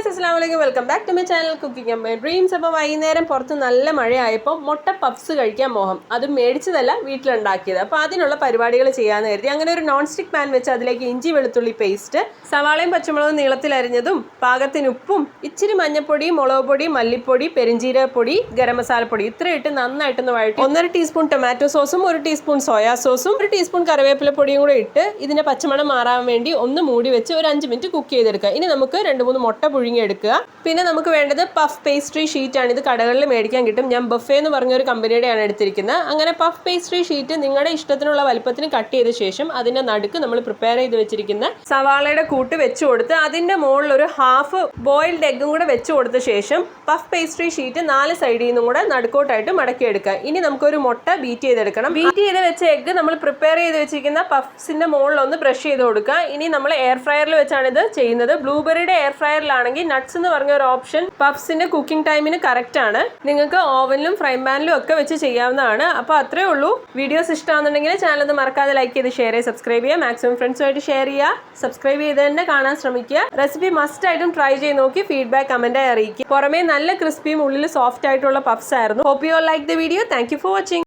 Guys, അസ്സലാമു അലൈക്കും. Welcome back to my channel cooking and my dreams. അപ്പോൾ വൈകുന്നേരം പുറത്ത് നല്ല മഴയായപ്പോൾ മുട്ട പഫ്സ് കഴിക്കാൻ മോഹം. അത് മേടിച്ചതല്ല, വീട്ടിലുണ്ടാക്കിയത്. അപ്പോൾ അതിനുള്ള പരിപാടികൾ ചെയ്യാമെന്ന് കരുതി അങ്ങനെ ഒരു നോൺ സ്റ്റിക്ക് പാൻ വെച്ച് അതിലേക്ക് ഇഞ്ചി വെളുത്തുള്ളി പേസ്റ്റ്, സവാളയും പച്ചമുളകും നീളത്തിലരിഞ്ഞതും, പാകത്തിന് ഉപ്പും, ഇച്ചിരി മഞ്ഞൾപ്പൊടി, മുളക് പൊടി, മല്ലിപ്പൊടി, പെരിഞ്ജീരകപ്പൊടി, ഗരം മസാലപ്പൊടി ഇത്ര ഇട്ട് നന്നായിട്ടൊന്ന് വഴറ്റി 1.5 ടീസ്പൂൺ ടൊമാറ്റോ സോസും 1 ടീസ്പൂൺ സോയാ സോസും 1 ടീസ്പൂൺ കറിവേപ്പില പൊടിയും കൂടെ ഇട്ട് ഇതിന്റെ പച്ചമണം മാറാൻ വേണ്ടി ഒന്ന് മൂടി വെച്ച് ഒരു 5 മിനിറ്റ് കുക്ക് ചെയ്തെടുക്കുക. ഇനി നമുക്ക് 2-3 മുട്ട പുഴുങ്ങി എടുക്കുക. പിന്നെ നമുക്ക് വേണ്ടത് പഫ് പേസ്ട്രി ഷീറ്റ് ആണ്. ഇത് കടകളിൽ മേടിക്കാൻ കിട്ടും. ഞാൻ ബഫേ എന്ന് പറഞ്ഞൊരു കമ്പനിയുടെയാണ് എടുത്തിരിക്കുന്നത്. അങ്ങനെ പഫ് പേസ്ട്രി ഷീറ്റ് നിങ്ങളുടെ ഇഷ്ടത്തിനുള്ള വലുപ്പത്തിന് കട്ട് ചെയ്ത ശേഷം അതിന്റെ നടുക്ക് നമ്മൾ പ്രിപ്പയർ ചെയ്ത് വെച്ചിരിക്കുന്ന സവാളയുടെ കൂട്ട് വെച്ച് കൊടുത്ത് അതിന്റെ മുകളിൽ ഒരു ഹാഫ് ബോയിൽഡ് എഗ്ഗും കൂടെ വെച്ച് കൊടുത്ത ശേഷം പഫ് പേസ്ട്രി ഷീറ്റ് 4 സൈഡിൽ നിന്നും കൂടെ നടുക്കോട്ടായിട്ട് മടക്കിയെടുക്കുക. ഇനി നമുക്കൊരു മുട്ട ബീറ്റ് ചെയ്തെടുക്കണം. ബീറ്റ് ചെയ്ത് വെച്ച എഗ്ഗ് നമ്മൾ പ്രിപ്പയർ ചെയ്ത് വെച്ചിരിക്കുന്ന പഫ്സിന്റെ മുകളിൽ ഒന്ന് ബ്രഷ് ചെയ്ത് കൊടുക്കുക. ഇനി നമ്മൾ എയർ ഫ്രയറിൽ വെച്ചാണ് ഇത് ചെയ്യുന്നത്. ബ്ലൂബെറിയുടെ എയർ ഫ്രയറിലാണെങ്കിൽ നട്ട്സ് എന്ന് പറഞ്ഞ ഒരു ഓപ്ഷൻ പഫ്സിന്റെ കുക്കിംഗ് ടൈമിന് കറക്റ്റ് ആണ്. നിങ്ങൾക്ക് ഓവനിലും ഫ്രൈ പാനിലും ഒക്കെ വെച്ച് ചെയ്യാവുന്നതാണ്. അപ്പോൾ അത്രേ ഉള്ളൂ. വീഡിയോസ് ഇഷ്ടമാണെന്നുണ്ടെങ്കിൽ ചാനൽ ഒന്ന് മറക്കാതെ ലൈക്ക് ചെയ്ത് ഷെയർ ചെയ്ത് സബ്സ്ക്രൈബ് ചെയ്യുക. മാക്സിമം ഫ്രണ്ട്സുമായിട്ട് ഷെയർ ചെയ്യുക. സബ്സ്ക്രൈബ് ചെയ്ത് തന്നെ കാണാൻ ശ്രമിക്കുക. റെസിപ്പി മസ്റ്റ് ആയിട്ടും ട്രൈ ചെയ്ത് നോക്കി ഫീഡ്ബാക്ക് കമന്റായി അറിയിക്കുക. പുറമേ നല്ല ക്രിസ്പിയും ഉള്ളിൽ സോഫ്റ്റ് ആയിട്ടുള്ള പഫ്സ് ആയിരുന്നു. Hope you all like the video. Thank you for watching.